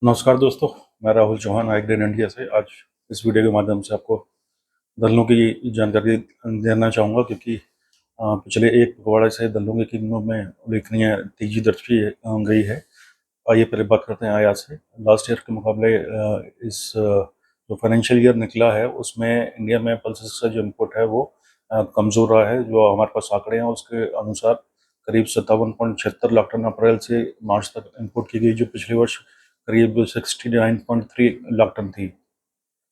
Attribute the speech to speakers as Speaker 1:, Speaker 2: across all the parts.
Speaker 1: नमस्कार दोस्तों, मैं राहुल चौहान एग्रीन इंडिया से आज इस वीडियो के माध्यम से आपको दलहनों की जानकारी देना चाहूँगा क्योंकि पिछले एक पखवाड़े से दलहनों की कीमतों में उल्लेखनीय तेजी दर्ज की गई है। आइए पहले बात करते हैं आयात से। लास्ट ईयर के मुकाबले जो फाइनेंशियल ईयर निकला है उसमें इंडिया में पल्सेस का जो इम्पोर्ट है वो कमज़ोर रहा है। जो हमारे पास आंकड़े हैं उसके अनुसार करीब 57.76 लाख टन अप्रैल से मार्च तक इम्पोर्ट की गई, जो पिछले वर्ष करीब 69.3 लाख टन थी।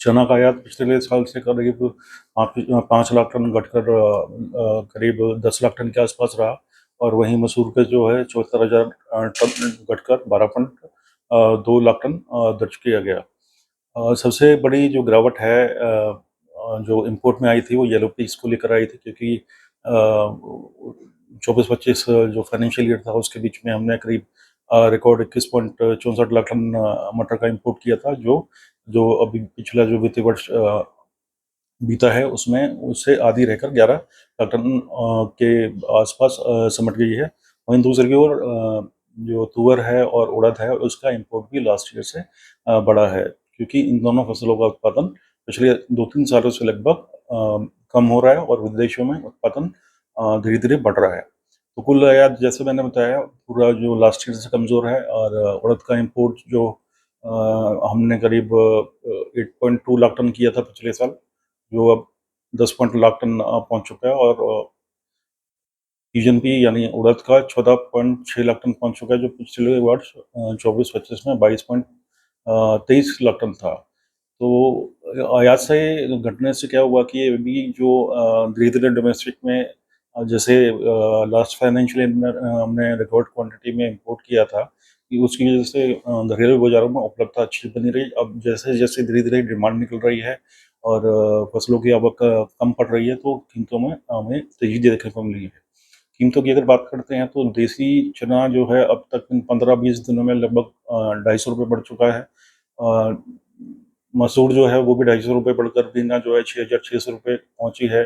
Speaker 1: चना का आयात पिछले साल से करीब 5 लाख टन घटकर करीब 10 लाख टन के आसपास रहा, और वहीं मसूर का जो है 74,000 टन घटकर 12.2 लाख टन दर्ज किया गया। सबसे बड़ी जो गिरावट है जो इम्पोर्ट में आई थी वो येलो पीस को लेकर आई थी, क्योंकि 24-25 जो फाइनेंशियल ईयर था उसके बीच में हमने करीब रिकॉर्ड 21.64 लाख टन मटर का इम्पोर्ट किया था, जो जो अभी पिछला जो वित्तीय वर्ष बीता है उसमें उससे आधी रहकर 11 लाख टन के आसपास सिमट गई है। वहीं दूसरी ओर जो तुअर है और उड़द है उसका इम्पोर्ट भी लास्ट ईयर से बढ़ा है, क्योंकि इन दोनों फसलों का उत्पादन पिछले 2-3 सालों से लगभग कम हो रहा है और विदेशों में उत्पादन धीरे धीरे बढ़ रहा है। तो कुल आयात जैसे मैंने बताया पूरा जो लास्ट ईयर से कमज़ोर है, और उड़द का इम्पोर्ट जो हमने करीब 8.2 लाख टन किया था पिछले साल, जो अब 10 पॉइंट लाख टन पहुँच चुका है, और पीजन-पी यानी उड़द का 14.6 लाख टन पहुँच चुका है, जो पिछले वर्ष 24-25 में 23 लाख टन था। तो आयात से घटने से क्या हुआ कि अभी जो धीरे-धीरे डोमेस्टिक में जैसे लास्ट फाइनेंशियल ईयर में हमने रिकॉर्ड क्वांटिटी में इम्पोर्ट किया था, कि उसकी वजह से घरेलू बाज़ारों में उपलब्धता अच्छी बनी रही। अब जैसे-जैसे धीरे-धीरे डिमांड निकल रही है और फसलों की आवक कम पड़ रही है, तो कीमतों में हमें तेज़ी देखने को मिली है। कीमतों की अगर बात करते हैं तो देसी चना जो है अब तक इन 15-20 दिनों में लगभग ₹250 बढ़ चुका है। अ, मसूर जो है वो भी ₹250 बढ़कर बीना जो है ₹6,600 पहुँची है।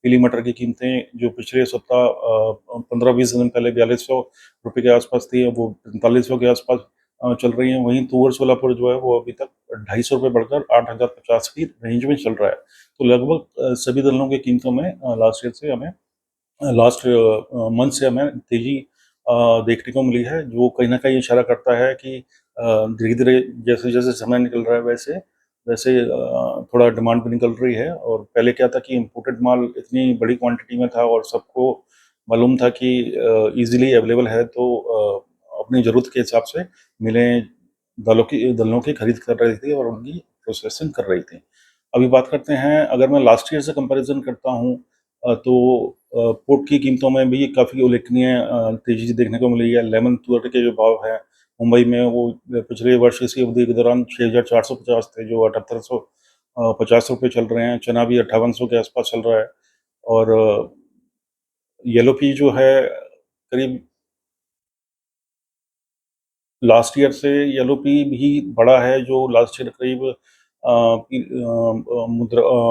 Speaker 1: पीली मटर की कीमतें जो पिछले सप्ताह 15-20 दिन पहले ₹4200 के आसपास थी, अब वो 4500 के आसपास चल रही हैं। वहीं तुअर सोलापुर जो है वो अभी तक ₹250 बढ़कर 8,050 की रेंज में चल रहा है। तो लगभग सभी दलहनों की कीमतों में लास्ट ईयर से हमें लास्ट मंथ से हमें तेज़ी देखने को मिली है, जो कहीं न कहीं इशारा करता है कि धीरे-धीरे जैसे-जैसे समय निकल रहा है वैसे वैसे थोड़ा डिमांड भी निकल रही है। और पहले क्या था कि इम्पोर्टेड माल इतनी बड़ी क्वांटिटी में था और सबको मालूम था कि ईज़िली अवेलेबल है, तो अपनी ज़रूरत के हिसाब से मिलें दलहनों की खरीद कर रही थी और उनकी प्रोसेसिंग कर रही थी। अभी बात करते हैं, अगर मैं लास्ट ईयर से कंपैरिज़न करता हूँ तो पोर्ट की कीमतों में भी काफ़ी उल्लेखनीय तेज़ी देखने को मिली है। लेमन तुअर के जो भाव हैं, मुंबई में वो पिछले वर्ष इसी अवधि के दौरान 6,450 थे, जो 7,850 ₹50 चल रहे हैं। चना भी 5800 के आसपास चल रहा है, और येलो पी जो है करीब लास्ट ईयर से येलो पी भी बढ़ा है, जो लास्ट ईयर करीब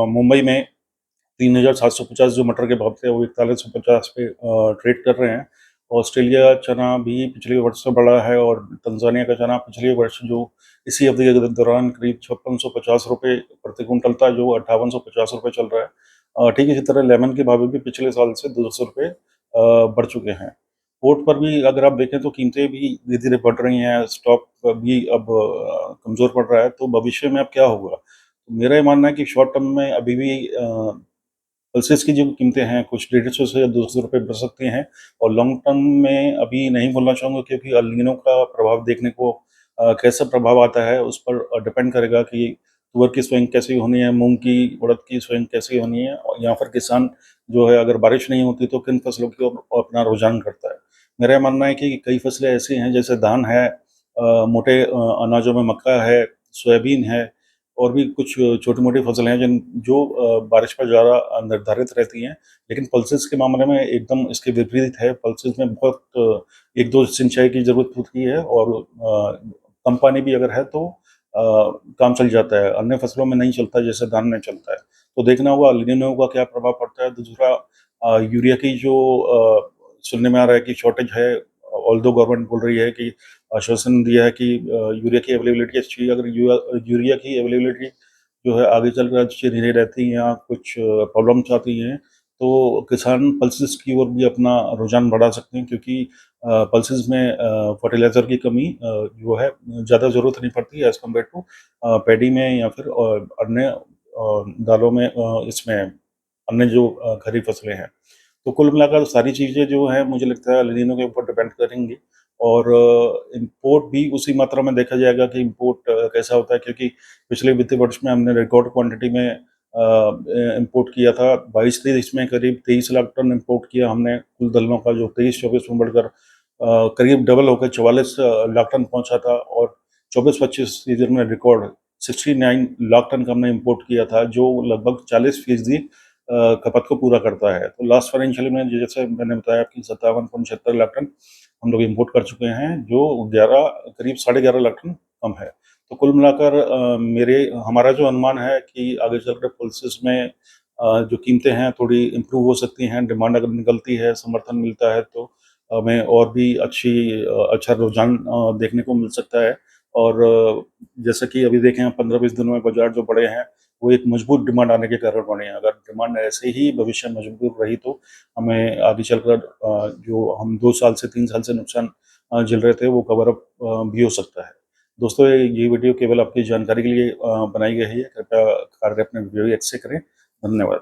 Speaker 1: मुंबई में 3,750 जो मटर के भाव थे वो 4150 पे ट्रेड कर रहे हैं। ऑस्ट्रेलिया चना भी पिछले वर्ष से बढ़ा है, और तंजानिया का चना पिछले वर्ष जो इसी अवधि के दौरान करीब ₹5650 प्रति क्विंटल था, जो ₹5850 चल रहा है। ठीक इसी तरह लेमन के भाव भी पिछले साल से ₹200 बढ़ चुके हैं। पोर्ट पर भी अगर आप देखें तो कीमतें भी धीरे-धीरे बढ़ रही हैं, स्टॉक भी अब कमज़ोर पड़ रहा है, तो भविष्य में अब क्या होगा? तो मेरा ये मानना है कि शॉर्ट टर्म में अभी भी पल्सेस की जो कीमतें हैं कुछ 150 से ₹200 बढ़ सकती हैं, और लॉन्ग टर्म में अभी नहीं बोलना चाहूँगा, क्योंकि अल नीनो का प्रभाव देखने को कैसा प्रभाव आता है उस पर डिपेंड करेगा कि तुअर की स्विंग कैसी होनी है, मूँग की, उड़द की स्विंग कैसी होनी है, और या फिर किसान जो है अगर बारिश नहीं होती तो किन फसलों की ओर अपना रुझान करता है। मेरा ये मानना है कि कई फसलें ऐसी हैं जैसे धान है, मोटे अनाजों में मक्का है, सोयाबीन है, और भी कुछ छोटी-मोटी फसलें हैं जो बारिश पर ज़्यादा निर्धारित रहती हैं। लेकिन पल्सेस के मामले में एकदम इसके विपरीत है। पल्सेस में बहुत 1-2 सिंचाई की ज़रूरत होती है, और कम पानी भी अगर है तो काम चल जाता है। अन्य फसलों में नहीं चलता जैसे धान में चलता है। तो देखना होगा एल नीनो का क्या प्रभाव पड़ता है। दूसरा यूरिया की जो सुनने में आ रहा है कि शॉर्टेज है, ऑल्दो गवर्नमेंट बोल रही है कि आश्वासन दिया है कि यूरिया की अवेलेबिलिटी अच्छी है। अगर यूरिया की अवेलेबिलिटी जो है आगे चलकर अच्छी नहीं रहती या कुछ प्रॉब्लम्स आती हैं, तो किसान पल्सेस की ओर भी अपना रुझान बढ़ा सकते हैं, क्योंकि पल्सेस में फर्टिलाइज़र की कमी जो है ज़्यादा ज़रूरत नहीं पड़ती है एज़ कम्पेयर टू पैडी में या फिर अन्य दालों में, इसमें अन्य जो खरीफ फसलें हैं। तो कुल मिलाकर सारी चीज़ें जो हैं मुझे लगता है एल नीनो के ऊपर डिपेंड करेंगी, और इम्पोर्ट भी उसी मात्रा में देखा जाएगा कि इम्पोर्ट कैसा होता है, क्योंकि पिछले वित्तीय वर्ष में हमने रिकॉर्ड क्वांटिटी में इम्पोर्ट किया था। 22-23 में करीब 23 लाख टन इम्पोर्ट किया हमने कुल दलहनों का, जो 23-24 में बढ़कर करीब डबल होकर 44 लाख टन पहुंचा था, और 24-25 सीजन में रिकॉर्ड 69 लाख टन का हमने इम्पोर्ट किया था, जो लगभग 40% खपत को पूरा करता है। तो लास्ट फाइनेंशियल में जैसे मैंने बताया कि 57.76 लाख टन हम लोग इम्पोर्ट कर चुके हैं, जो 11 करीब 11.5 लाख टन कम है। तो कुल मिलाकर मेरे हमारा जो अनुमान है कि आगे चलकर पल्सेस में जो कीमतें हैं थोड़ी इम्प्रूव हो सकती हैं, डिमांड अगर निकलती है, समर्थन मिलता है, तो हमें और भी अच्छा रुझान देखने को मिल सकता है। और जैसा कि अभी देखें, 15-20 दिनों में बाज़ार जो बढ़े हैं, वो एक मजबूत डिमांड आने के कारण बने हैं। अगर डिमांड ऐसे ही भविष्य में मजबूत रही, तो हमें आगे चलकर जो हम 2 साल से 3 साल से नुकसान झेल रहे थे, वो कवर अप भी हो सकता है। दोस्तों, ये वीडियो केवल आपकी जानकारी के लिए बनाई गई है। कृपया कार्य अपने वीडियो को अच्छे करें। धन्यवाद।